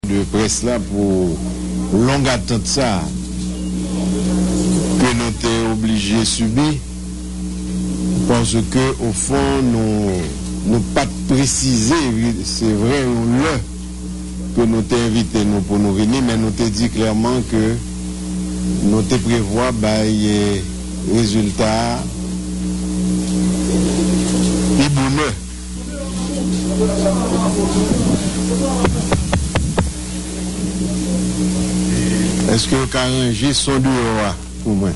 de presse là pour longue attente ça que nous sommes obligés de subir parce que au fond nous pas préciser, c'est vrai que nous t'ai invité nous pour nous venir, mais nous t'ai dit clairement que nous t'ai prévoir des résultats et bonheur. Est-ce que vous avez arrangé son dehors pour moi?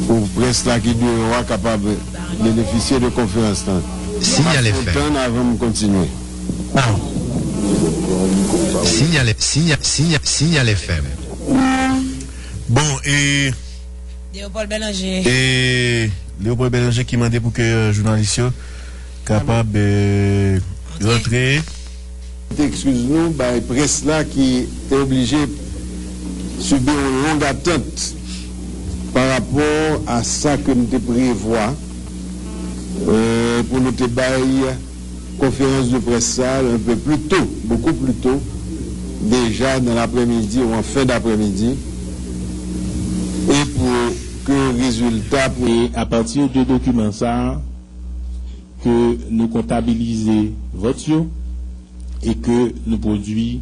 Pour presse là qui dehors capable de bénéficier de conférence. Signal FM. Avant de continuer. Signal FM. Bon, et Léopold Bélanger. Et Léopold Bélanger qui m'a dit pour que journaliste capable de rentrer. Excuse-nous, presse là qui est obligé de subir une longue attente par rapport à ça que nous te prévoit pour nous te bailler conférence de presse un peu plus tôt, beaucoup plus tôt, déjà dans l'après-midi ou en fin d'après-midi, et pour que résultat pour... Et à partir de documents ça, que nous comptabilisons votes et que nous produisons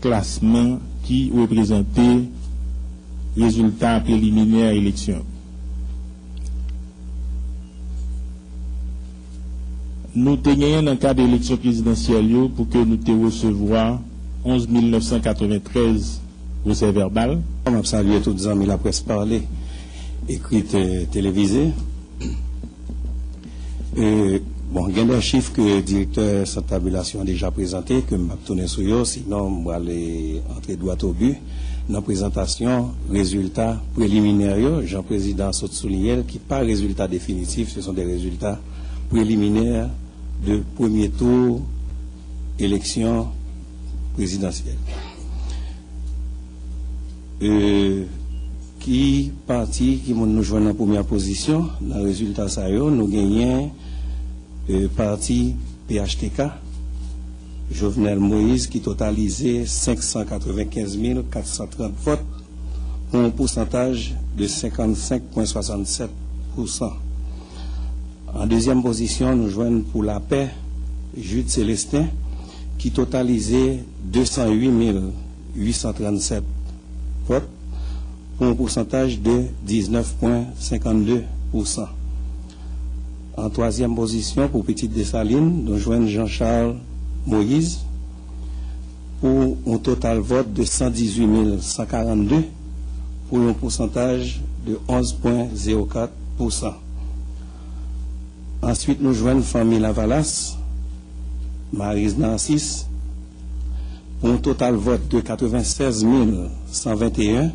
classement qui représentait résultats préliminaires élections. Nous tenions un cas d'élection présidentielle pour que nous te recevoir 11 993 procès-verbal. Je vais saluer tous les amis de la presse parlée, écrite télévisée. Bon, il y a des chiffres que le directeur sans tabulation a déjà présenté, que je vais tourner sur eux, sinon je vais aller entrer droit au but. Dans la présentation, résultats préliminaires, Jean-Président Saute-Souliel, qui pas résultats définitifs, ce sont des résultats préliminaires de premier tour élection présidentielle. Qui parti qui nous joint en première position dans le résultat ça nous gagnons parti PHTK Jovenel Moïse qui totalisait 595 430 votes pour un pourcentage de 55,67%. En deuxième position, nous joignons pour la paix Jude Célestin qui totalisait 208 837 votes pour un pourcentage de 19,52%. En troisième position, pour Petite Dessalines, nous joignons Jean-Charles Moïse pour un total vote de 118 142 pour un pourcentage de 11,04%. Ensuite, nous joignons famille Lavalas, Maryse Narcisse, pour un total vote de 96 121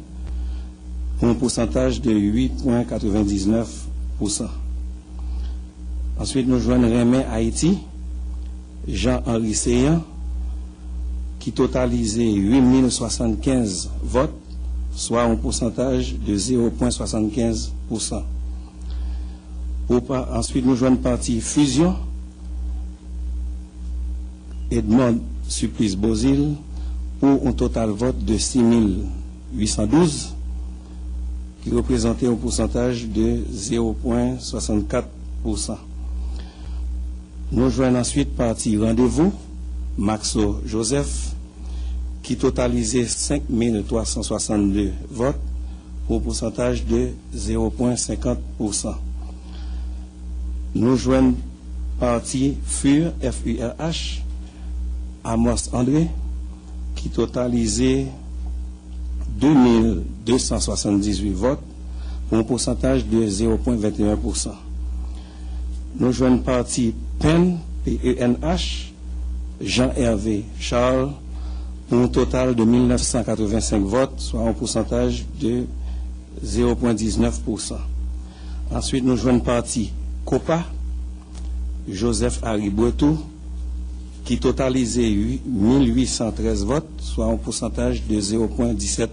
pour un pourcentage de 8,99%. Ensuite, nous joignons Rémy Haïti, Jean-Henri Seyan, qui totalisait 8 075 votes, soit un pourcentage de 0,75%. Ensuite, nous joignons parti Fusion, Edmond Supplice Bozil, pour un total vote de 6 812, qui représentait un pourcentage de 0,64%. Nous joignons ensuite parti Rendez-vous, Maxo Joseph, qui totalisait 5 362 votes, pour un pourcentage de 0,50%. Nous joignons parti FURH, F-U-R-H, Amos André, qui totalisait 2 278 votes pour un pourcentage de 0,21%. Nous joignons parti PEN, P-E-N-H, Jean-Hervé Charles, pour un total de 1985 votes, soit un pourcentage de 0,19%. Ensuite, nous joignons parti COPA, Joseph Harry Bretou, qui totalisait 1813 votes, soit un pourcentage de 0,17%.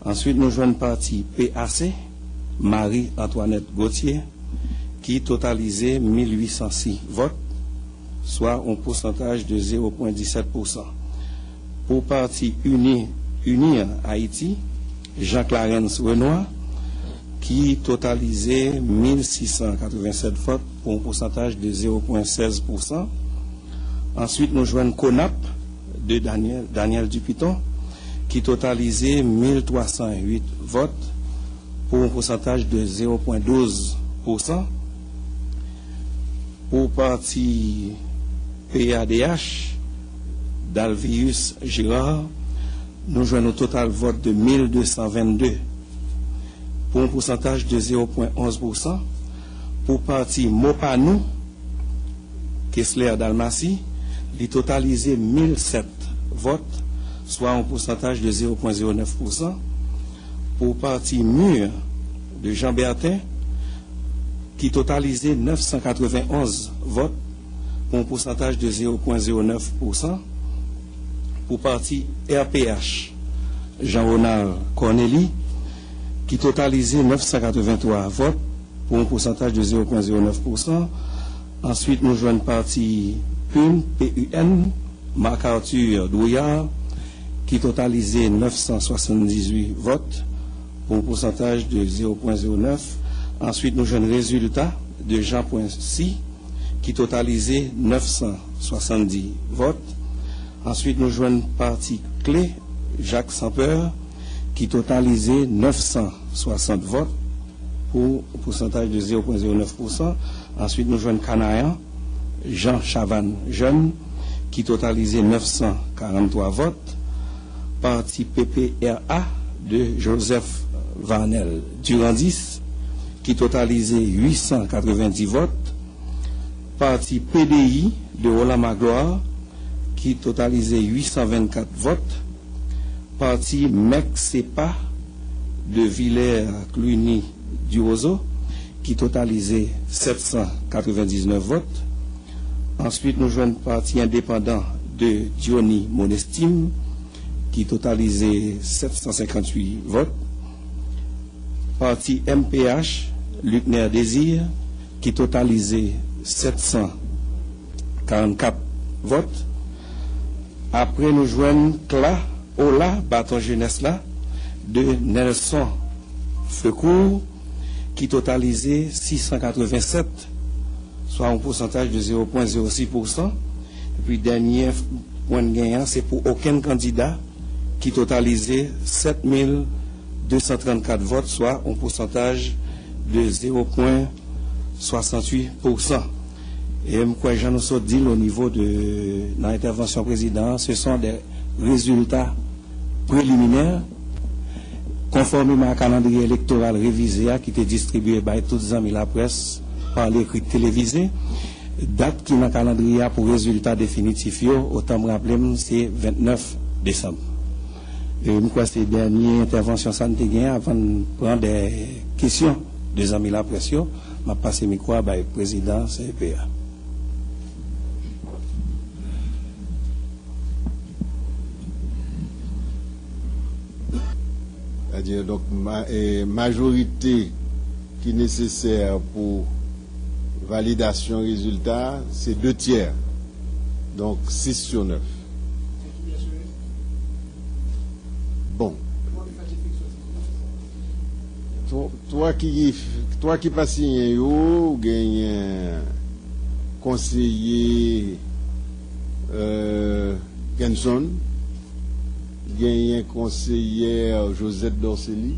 Ensuite, nous joignons parti PAC, Marie-Antoinette Gauthier, qui totalisait 1806 votes, soit un pourcentage de 0,17%. Pour Parti Unir Haïti, Jean Clarence Renoir, qui totalisait 1687 votes pour un pourcentage de 0,16%. Ensuite, nous joignons CONAP de Daniel Dupiton, qui totalisait 1308 votes pour un pourcentage de 0,12%. Pour Parti PADH, d'Alvius Girard, nous joignons un total vote de 1222 pour un pourcentage de 0,11%. Pour Parti Mopanou, Kessler Dalmatie, il totalisait 1007 votes, soit un pourcentage de 0,09%. Pour Parti Mur de Jean Bertin, qui totalisait 991 votes, pour un pourcentage de 0,09%. Pour Parti RPH, Jean-Ronald Corneli, qui totalisait 983 votes, pour un pourcentage de 0,09%. Ensuite, nous joignons Parti PUN, Marc-Arthur Douillard, qui totalisait 978 votes, pour un pourcentage de 0,09%. Ensuite, nous joignons résultat de Jean Poincy, qui totalisait 970 votes. Ensuite, nous joignons Parti Clé, Jacques Sampeur, qui totalisait 960 votes pour un pourcentage de 0,09%. Ensuite, nous joignons Canayan, Jean Chavannes Jeune, qui totalisait 943 votes. Parti PPRA de Joseph Vanel Durandis, qui totalisait 890 votes. Parti PDI de Roland Magloire, qui totalisait 824 votes. Parti MEC-CEPA de Villers-Cluny du Roseau, qui totalisait 799 votes. Ensuite, nous joignons Parti indépendant de Diony Monestime, qui totalisait 758 votes. Parti MPH, Lucner Désir, qui totalisait 744 votes. Après, nous joignons CLA, Ola, Bâton Jeunesse là, de Nelson Feucourt, qui totalisait 687, soit un pourcentage de 0,06%. Et puis, dernier point de gagnant, c'est pour aucun candidat, qui totalisait 7234 votes, soit un pourcentage de 0,68%. Et quoi, j'en ai dit au niveau de l'intervention président, ce sont des résultats préliminaires conformément à un calendrier électoral révisé qui était distribué par tous les amis de la presse par l'écrit télévisé. Date qui est dans le calendrier pour résultats définitifs, autant me rappeler, c'est 29 décembre. Et je crois que c'est la dernière intervention ça nous a avant de prendre des questions des amis de la presse. Je vais passer le micro à le président CPA. C'est-à-dire, donc, majorité qui est nécessaire pour validation résultat, c'est 2/3. Donc, 6 sur 9. Bon. Toi qui pas signé, ou gagne conseiller Genson, gagne conseillère Josette Dorceli,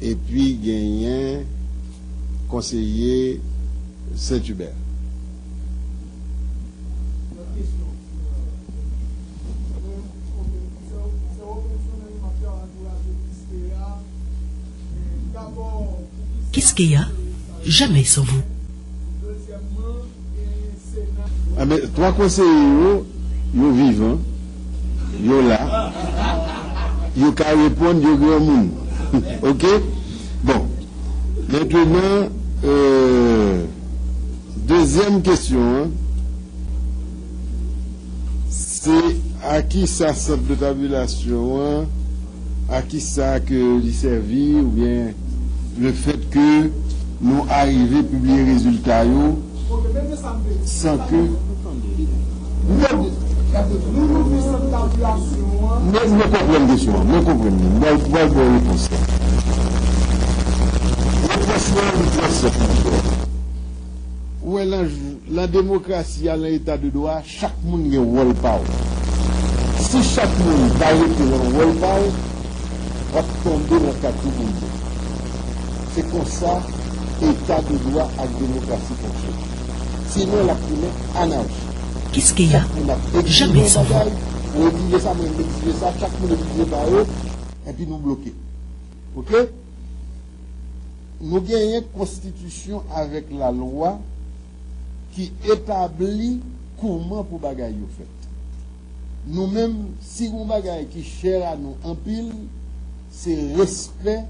et puis gagne conseiller Saint-Hubert. Qu'est-ce qu'il y a? Jamais sans vous. Ah mais 3 conseillers, ils vivent, ils sont là, ils peuvent répondre, ils grand monde. Ok? Bon. Maintenant, deuxième question, c'est à qui ça centre de tabulation, à qui ça que lui servir, ou bien le fait que nous arrivons à publier les résultats sans que nous comprenons des choses, nous comprenons, nous pouvons réponse. Ouais, la démocratie à l'état de droit, chaque monde a un rôle par. Si chaque monde va arrêter leur rôle par, va tomber dans le cas tout le monde. C'est comme ça, état de droit et démocratie fonctionne. Sinon, la première anarchie. Qu'est-ce qu'il y a? Jamais sans voix. On dit ça, chaque monde est par eux, et puis nous bloquer. Ok? Nous gagnons une constitution avec la loi qui établit comment pour bagaille au fait. Nous-mêmes, si on bagaille qui cher à nous en pile, c'est respect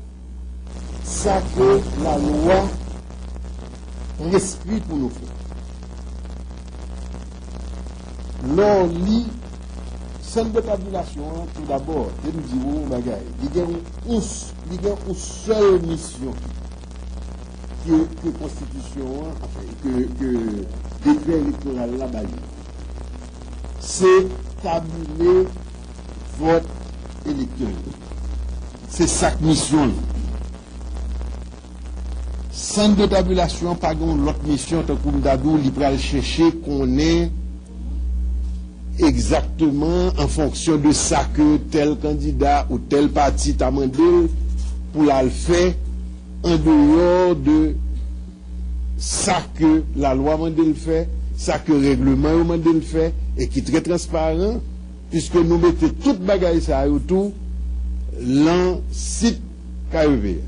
ça que la loi respire pour nous faire. L'on lit centre de tabulation, tout d'abord, et nous disons bagaille. Il y a une seule mission que constitution, que décret électoral là-bas, c'est tabuler vote électoral. C'est sa mission. Centre de tabulation, pas l'autre mission, tant qu'on d'adou, il va chercher qu'on est exactement en fonction de ça que tel candidat ou tel parti t'a demandé pour la le faire en dehors de ça que la loi m'a le fait, ça que le règlement m'a le fait, et qui est très transparent, puisque nous mettons toute bagaille ça autour dans site KEV.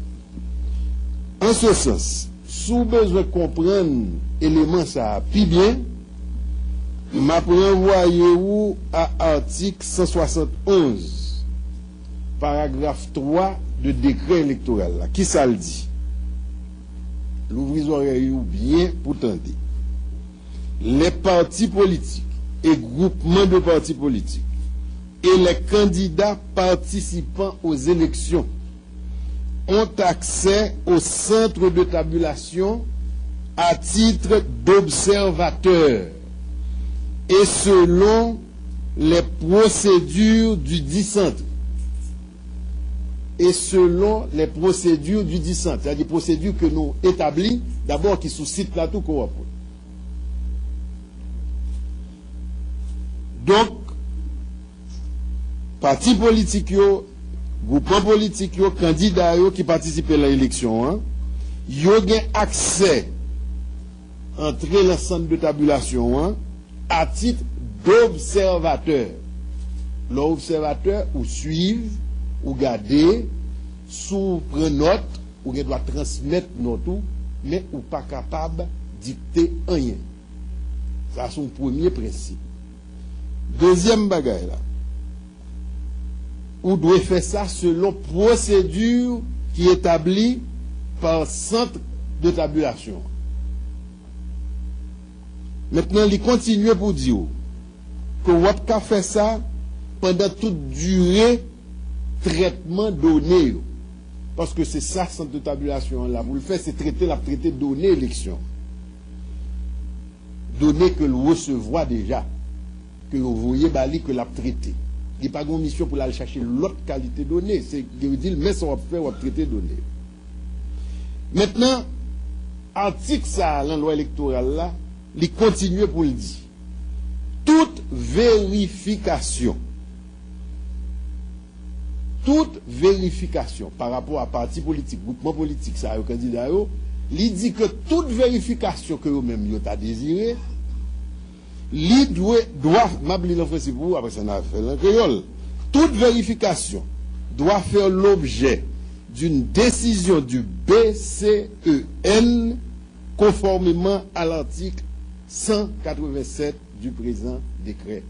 En ce sens, sous besoin de comprendre l'élément ça plus bien, m'a renvoyé ou à article 171, paragraphe 3 de décret électoral. Là. Qui ça le dit? L'ouvrisoire bien pour tenter. Les partis politiques et groupements de partis politiques et les candidats participant aux élections ont accès au centre de tabulation à titre d'observateur et selon les procédures du dit centre. Et selon les procédures du dit centre, c'est-à-dire des procédures que nous établissons, d'abord qui suscitent là tout qu'on apprend. Donc, partis politiques, groupements politiques, candidats qui participent à l'élection, ils ont accès à entrer dans le centre de tabulation à titre d'observateur. L'observateur ou suivre, ou garder, sous prendre note, ou doit transmettre note, mais ou pas capable de dicter rien. Ça, c'est son premier principe. Deuxième bagaille là. Ou doit faire ça selon procédure qui est établie par centre de tabulation. Maintenant, il continue pour dire que vous avez fait ça pendant toute durée traitement donné. Parce que c'est ça, centre de tabulation là. Vous le faites, c'est traiter données élection. Données que vous recevez déjà. Que vous voyez bali que l'a traité. Il n'y a pas de mission pour aller chercher l'autre qualité de données. C'est dire, mais ça va faire, on va traiter données. Maintenant, article ça, la loi électorale là, il continue pour le dire. Toute vérification par rapport à parti politique, groupement politique, ça, candidat, il dit que toute vérification que vous-même vous avez désiré, il doit m'appeler le français pour vous, après ça, on a fait le créole. Toute vérification doit faire l'objet d'une décision du BCEN conformément à l'article 187 du présent décret.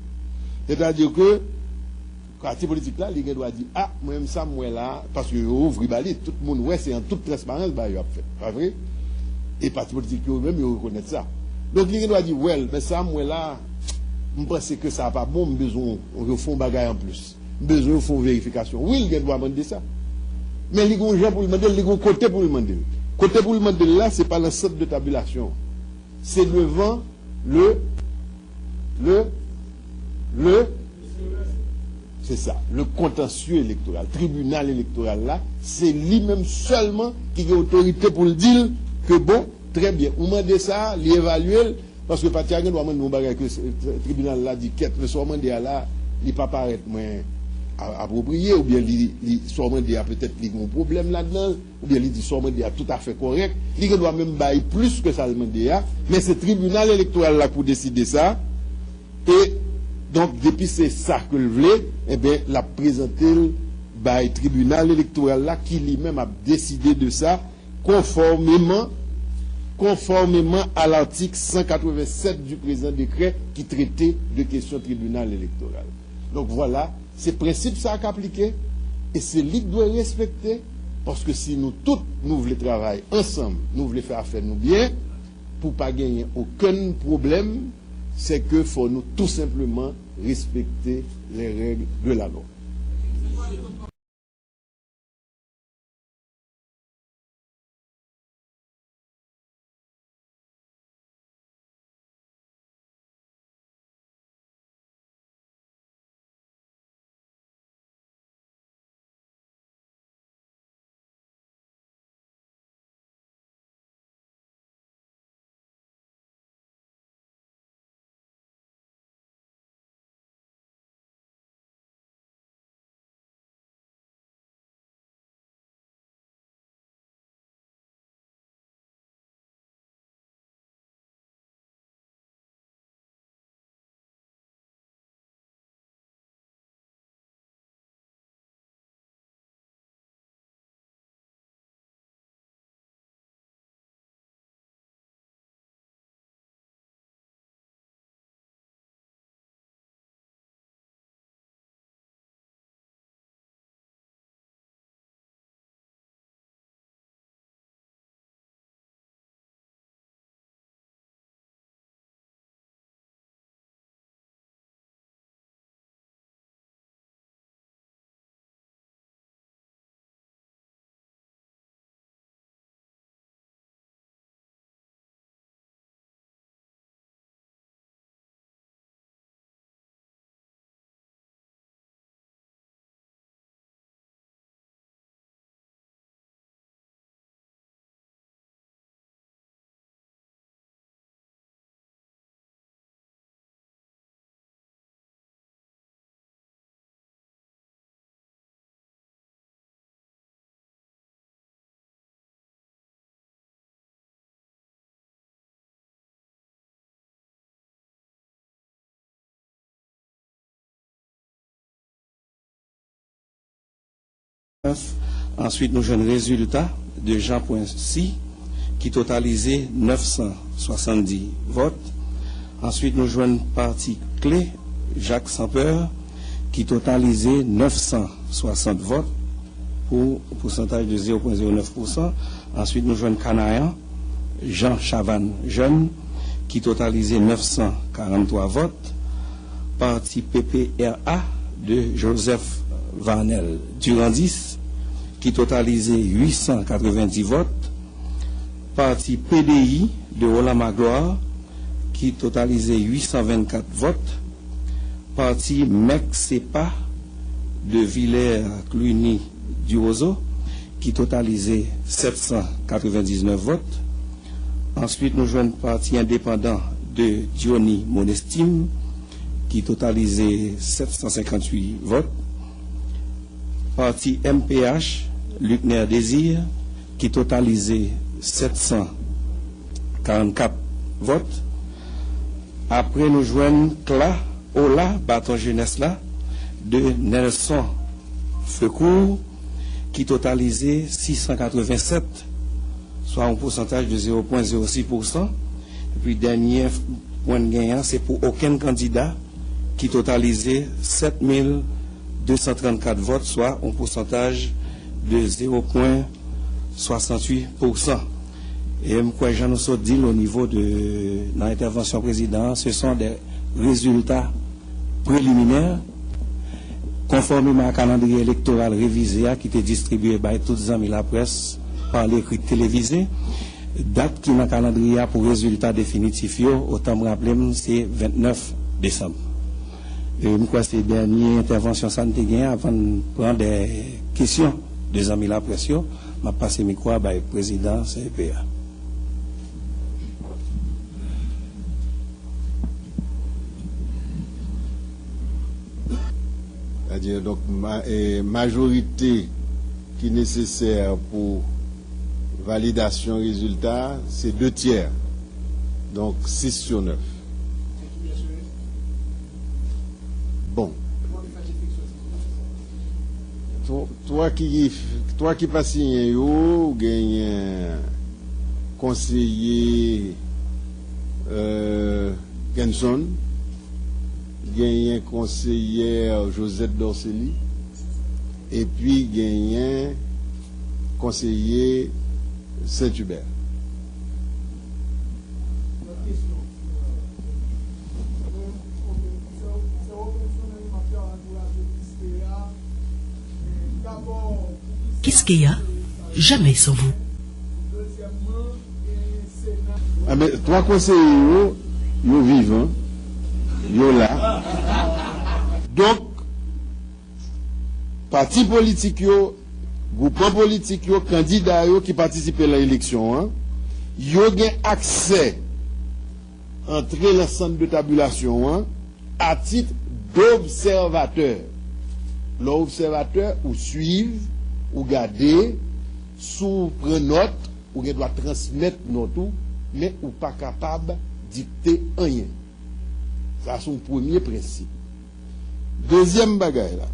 C'est-à-dire que parti politique là, il doit dire ah, moi-même ça, moi là, parce que ouvre balit, tout le monde, ouais, c'est en toute transparence, bah, il a fait. Pas vrai? Et parti politique eux-mêmes, ils reconnaissent ça. Donc, il doit dire, ouais, mais ça, moi là, je pense que ça n'a pas bon, besoin, on fait un bagage en plus. Besoin de faire vérification. Oui, il doit demander ça. Mais il y a un gens pour le demander, il y a un côté pour le demander. Côté pour le demander là, ce n'est pas le centre de tabulation. c'est devant c'est ça, le contentieux électoral, tribunal électoral là, c'est lui-même seulement qui a autorité pour le dire que bon, très bien, on m'a dit ça, l'évaluer, parce que Patiagan doit nous bagarre que le tribunal là dit qu'être le soir mandé là, il pas paraître moins approprié, ou bien il soir mandé peut-être il y a un problème là-dedans, ou bien il dit soir mandé tout à fait correct, il doit même bailler plus que ça le mandé, mais c'est le tribunal électoral là pour décider ça, et donc, depuis c'est ça que le voulait, eh bien, l'a présenté le tribunal électoral là, qui lui-même a décidé de ça, conformément à l'article 187 du présent décret qui traitait de questions tribunal électoral. Donc voilà, c'est principe ça à appliquer, et c'est lui qui doit respecter, parce que si nous tous, nous voulons travailler ensemble, nous voulons faire affaire nous bien, pour pas gagner aucun problème, c'est que faut nous tout simplement respecter les règles de la loi. Ensuite, nous avons un résultat de Jean.si qui totalisait 970 votes. Ensuite, nous avons une partie clé, Jacques Sampeur, qui totalisait 960 votes pour un pourcentage de 0,09%. Ensuite, nous avons Canayan, Jean Chavannes Jeune, qui totalisait 943 votes. Parti PPRA de Joseph Vanel Durandis, qui totalisait 890 votes. Parti PDI de Roland Magloire, qui totalisait 824 votes. Parti MEC-CEPA de Villers-Cluny du Roseau, qui totalisait 799 votes. Ensuite, nous jouons le parti indépendant de Diony Monestime, qui totalisait 758 votes. Parti MPH, Lucner Désir, qui totalisait 744 votes. Après, nous joignons CLA, OLA, Bâton Jeunesse là, de Nelson Feucourt, qui totalisait 687, soit un pourcentage de 0,06%. Et puis, dernier point de gagnant, c'est pour aucun candidat, qui totalisait 7234 votes, soit un pourcentage de 0,68%. Et quoi, j'en ai dit au niveau de l'intervention présidente, ce sont des résultats préliminaires conformément à un calendrier électoral révisé qui était distribué par tous les amis de la presse par l'écrit télévisé. Date qui dans le calendrier pour résultat définitif, autant me rappeler, c'est 29 décembre. Et je crois que c'est la dernière intervention ça nous gagné avant de prendre des questions des amis la pression. Je passe le micro à le président CPA. C'est-à-dire, donc, majorité qui est nécessaire pour validation résultat, c'est 2/3. Donc, 6 sur 9. Bon. Toi qui passes signé, ou gagne conseiller Genson, gagne conseillère Josette Dorceli, et puis gagne conseiller Saint-Hubert. Qu'est-ce qu'il y a? Jamais sans vous. Ah mais 3 conseillers, ils vivent, ils là. Donc, parti politique, groupement politique, candidats qui participent à l'élection, ils ont accès à entrer dans le centre de tabulation à titre d'observateur. L'observateur ou suivre, ou garder, sous prendre note, ou doit transmettre note, mais ou pas capable de dicter rien. Ça, c'est son premier principe. Deuxième bagaille là.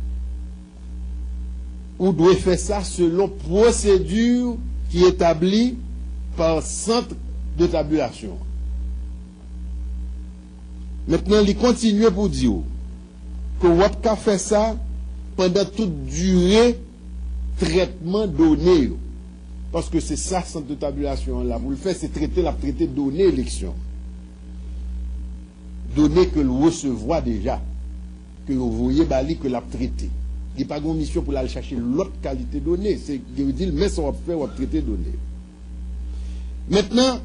Ou doit faire ça selon procédure qui est établie par centre de tabulation. Maintenant, il continue pour dire que vous avez fait ça pendant toute durée traitement donné. Parce que c'est ça, centre de tabulation là. Vous le faites, c'est traiter données élection. Données que vous recevez déjà. Que vous voyez bali que l'a traité. Il n'y a pas de mission pour aller chercher l'autre qualité de données. C'est dire, mais ça va faire, on va traiter données. Maintenant,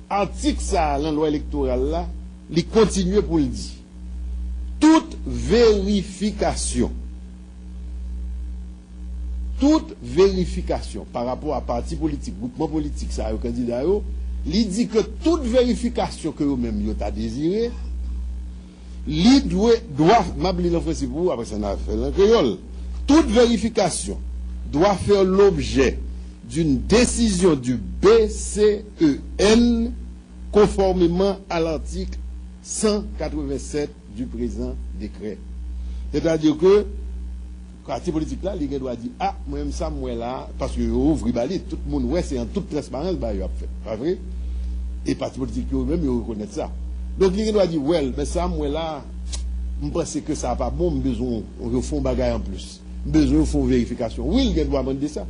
article ça, la loi électorale là, il continue pour le dire. Toute vérification par rapport à parti politique, groupement politique, ça, candidat, il dit que toute vérification que vous-même vous avez désiré, il doit m'appeler le français pour vous, après ça, on a fait le créole. Toute vérification doit faire l'objet d'une décision du BCEN conformément à l'article 187 du présent décret. C'est-à-dire que parti politique là, il doit dire ah moi-même ça moi là parce que ouvre bali tout le monde ouais c'est en toute transparence bah il a fait pas vrai et parti politique eux-mêmes ils reconnaissent ça. Donc il doit dire ouais mais ça moi là je pense que ça pas bon besoin on font bagaille en plus. Besoin font vérification. Oui, il doit demander ça.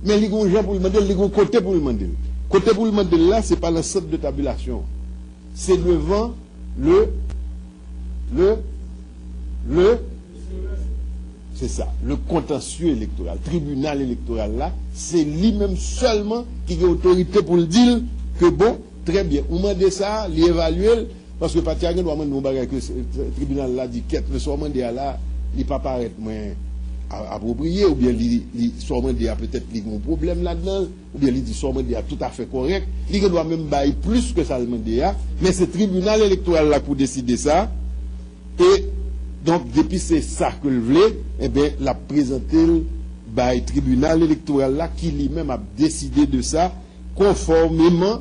Mais les gens pour le demander, les gens côté pour le demander. Côté pour le demander là, c'est pas le centre de tabulation. C'est devant c'est ça, le contentieux électoral, tribunal électoral là, c'est lui-même seulement qui a autorité pour le dire que bon, très bien, on demande ça, l'évaluer, parce que Patrick doit demander mon bagage que le tribunal là dit qu'est-ce que soit demandé là, il pas paraître moins approprié, ou bien il soit demandé peut-être qu'il y a un problème là-dedans, ou bien il dit soit demandé tout à fait correct, il doit même bailler plus que ça le demandé, mais c'est le tribunal électoral là pour décider ça, et donc, depuis c'est ça que le voulait, eh bien, l'a présenté le tribunal électoral là, qui lui-même a décidé de ça, conformément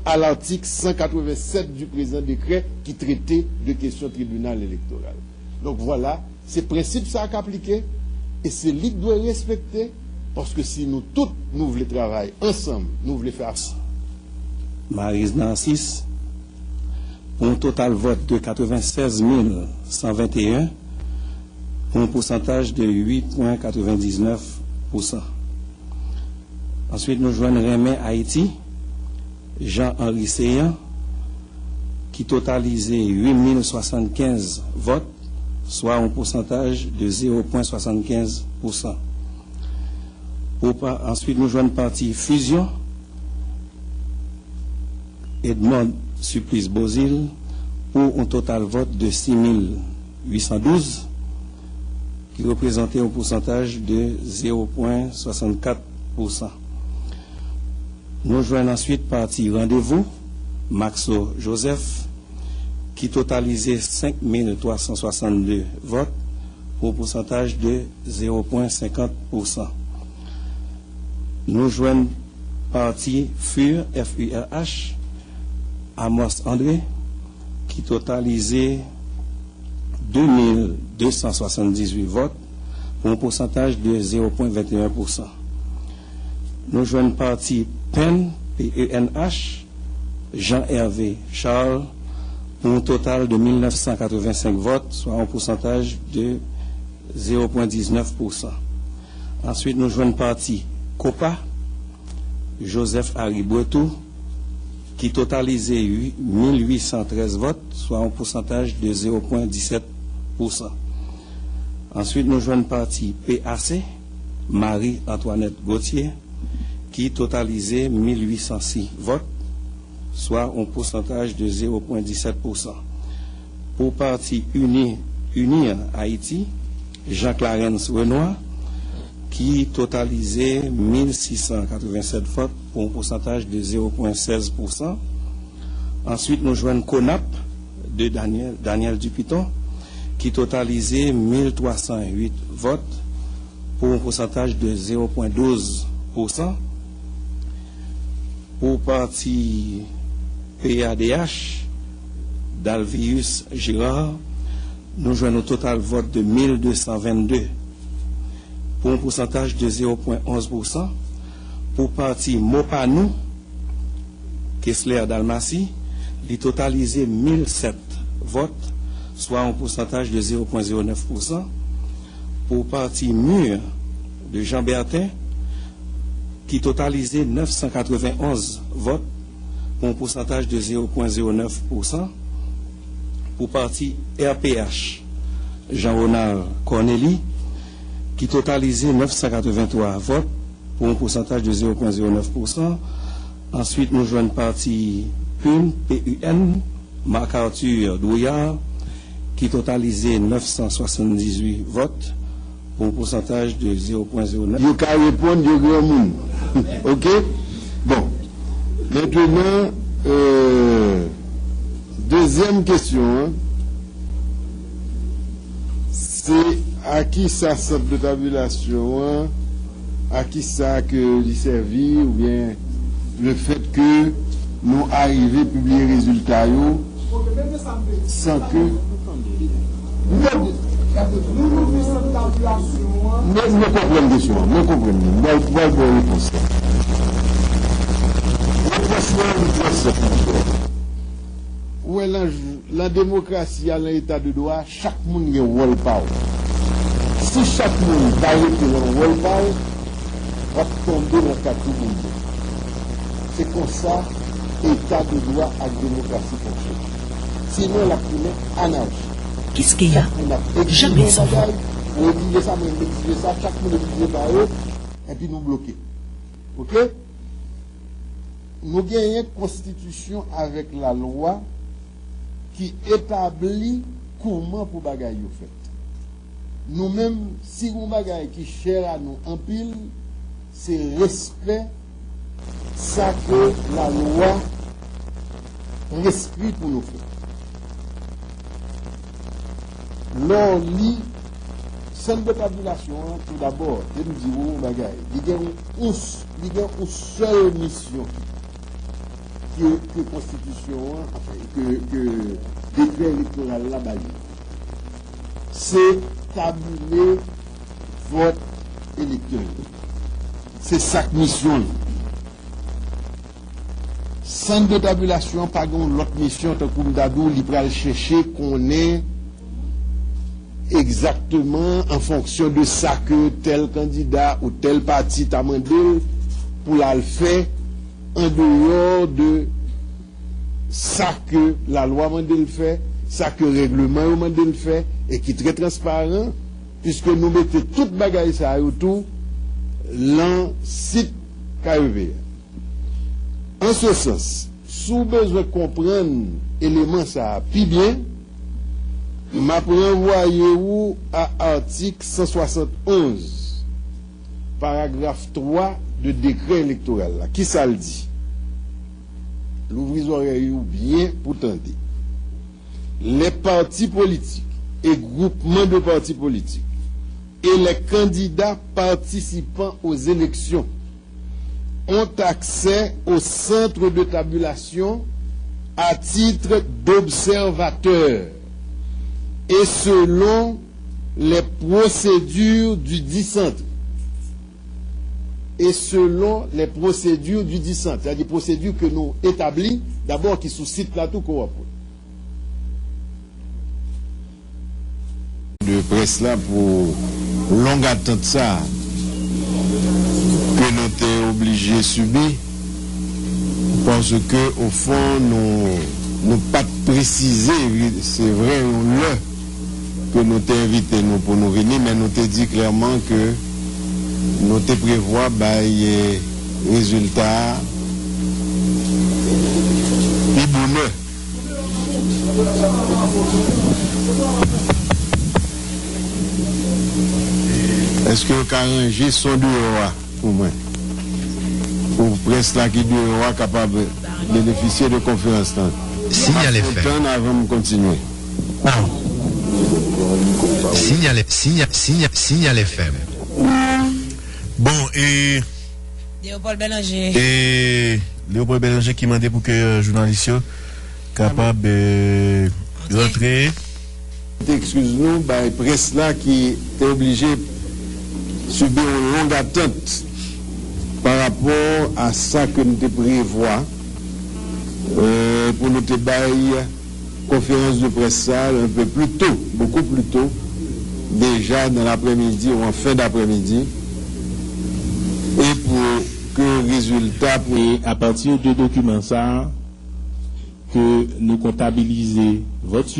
à l'article 187 du présent décret qui traitait de questions tribunal électoral. Donc voilà, c'est principe ça à appliquer, et c'est lui qui doit respecter, parce que si nous tous, nous voulons travailler ensemble, nous voulons faire ça. Maryse Nancis, pour un total vote de 96 121, pour un pourcentage de 8,99%. Ensuite, nous joignons Rémy Haïti, Jean-Henri Seyan, qui totalisait 8 075 votes, soit un pourcentage de 0,75%. Ensuite, nous joignons parti fusion. Edmond Supplice Bozil pour un total vote de 6812 qui représentait un pourcentage de 0,64%. Nous joignons ensuite parti Rendez-vous, Maxo Joseph, qui totalisait 5362 votes pour un pourcentage de 0,50%. Nous joignons parti FUR, FURH, Amos André, qui totalisait 2278 votes pour un pourcentage de 0,21%. Nous joignons parti PEN, PENH, Jean-Hervé Charles, pour un total de 1985 votes, soit un pourcentage de 0,19%. Ensuite, nous joignons parti COPA, Joseph Harry Bretou, qui totalisait 1813 votes, soit un pourcentage de 0,17%. Ensuite, nous joignons parti PAC, Marie-Antoinette Gauthier, qui totalisait 1806 votes, soit un pourcentage de 0,17%. Pour parti Unir Haïti, Jean-Clarence Renoir, qui totalisait 1687 votes pour un pourcentage de 0,16%. Ensuite, nous joignons CONAP de Daniel Dupiton, qui totalisait 1308 votes pour un pourcentage de 0,12%. Pour parti PADH, d'Alvius Girard, nous joignons au total vote de 1222 pour un pourcentage de 0,11%. Pour parti Mopanou, Kessler Dalmatie, il totalisait 1007 votes, soit un pourcentage de 0,09%. Pour parti Mur de Jean Bertin, qui totalisait 991 votes, pour un pourcentage de 0,09%. Pour parti RPH, Jean-Ronald Corneli, qui totalisait 983 votes, pour un pourcentage de 0,09%. Ensuite, nous joignons parti PUN, Marc-Arthur Douillard, qui totalisait 978 votes, pour un pourcentage de 0,09%. Il faut répondre du grand monde. OK? Bon. Maintenant, deuxième question, hein, c'est à qui ça sort de tabulation, hein, à qui ça que lui servir, ou bien le fait que nous arrivons à publier les résultats sans que. Nous comprenons la question, nous comprenons. Moi, je vais répondre. Ouais, la démocratie à l'état de droit, chaque monde a un rôle par. Si chaque monde va arrêter un rôle par, va tomber dans le cas tout le monde. C'est comme ça, état de droit et démocratie fonctionne. Sinon, la première anarchie. Qu'est-ce qu'il y a? Jamais sans voix. On dit ça, chaque monde est par eux, et puis nous bloquer. OK? Nous gagnons une constitution avec la loi qui établit comment pour bagaille au fait. Nous-mêmes, si on bagaille qui cher à nous en pile, c'est respect ça que la loi respire pour nous faire. L'on lit centre de tabulation, tout d'abord, et nous disons bagaille. Il y a une seule mission que constitution, que décret électoral là bas. C'est tabuler vote électoral. C'est sa mission. Centre de tabulation, pas l'autre mission, tant qu'on d'adou, il va chercher qu'on est exactement en fonction de ça que tel candidat ou tel parti t'a demandé pour la le faire en dehors de ça que la loi m'a le fait, ça que le règlement m'a le fait, et qui est très transparent, puisque nous mettons toute bagaille ça autour, l'an site KEV. En ce sens, sous besoin de comprendre élément ça plus bien, m'a renvoyé ou à article 171, paragraphe 3 de décret électoral. Là. Qui ça le dit? L'ouvrisoire ou bien pour tenter. Les partis politiques et groupements de partis politiques et les candidats participant aux élections ont accès au centre de tabulation à titre d'observateur et selon les procédures du dit centre. Et selon les procédures du dit centre. C'est-à-dire des procédures que nous établissons, d'abord qui suscitent là tout qu'on de presse là pour longue attente ça que nous sommes obligés de subir parce que au fond nous pas préciser c'est vrai que nous t'ai invité nous pour nous venir mais nous t'ai dit clairement que nous te prévoit les résultats et bonheur. Est-ce que vous avez arrangé son dehors pour moi? Pour presse là qui dehors capable de bénéficier de conférence. Signal FM. Avant de continuer. Signal FM. Bon, et Léopold Bélanger. Et Léopold Bélanger qui m'a dit pour que journaliste capable de rentrer. Excuse-nous, la presse là qui est obligée de subir une longue attente par rapport à ça que nous te prévoit pour nous te bailler conférence de presse un peu plus tôt, beaucoup plus tôt, déjà dans l'après-midi ou en fin d'après-midi. Et pour que résultat et à partir de documents ça que nous comptabilisons votes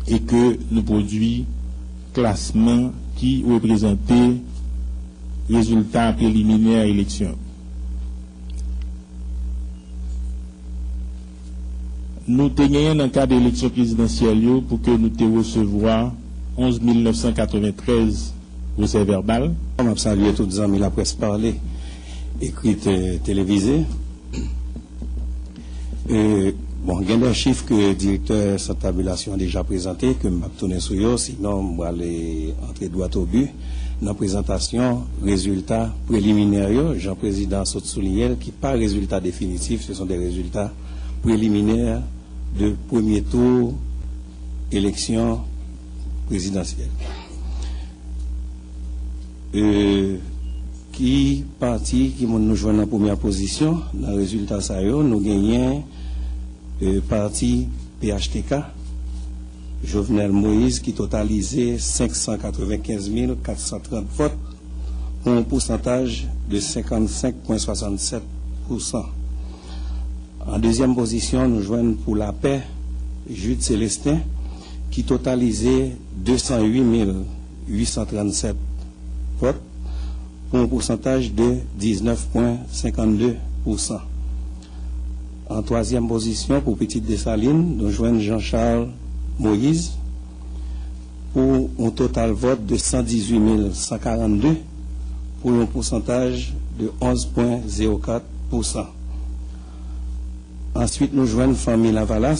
et que nous produisons classement qui représentait résultats préliminaires élection. Nous tenions dans le cas d'élection présidentielle pour que nous te recevoir 11 993 procès verbal. On a salué tous les amis la presse parlée, écrite télévisée. Bon, il y a des chiffres que le directeur de cette tabulation a déjà présenté, que je vais tourner sur eux, sinon je vais aller entrer droit au but. Dans la présentation, résultats préliminaires, Jean-Président saute souligner qui pas résultats définitifs, ce sont des résultats préliminaires de premier tour élection présidentielle. Qui parti qui nous joint en première position dans le résultat ça nous gagnons parti PHTK Jovenel Moïse qui totalisait 595 430 votes pour un pourcentage de 55,67%. En deuxième position, nous joignons pour la paix Jude Célestin qui totalisait 208 837 votes pour un pourcentage de 19,52%. En troisième position, pour Petite Dessalines, nous joignons Jean-Charles Moïse pour un total vote de 118 142 pour un pourcentage de 11,04%. Ensuite, nous joignons Famille Lavalas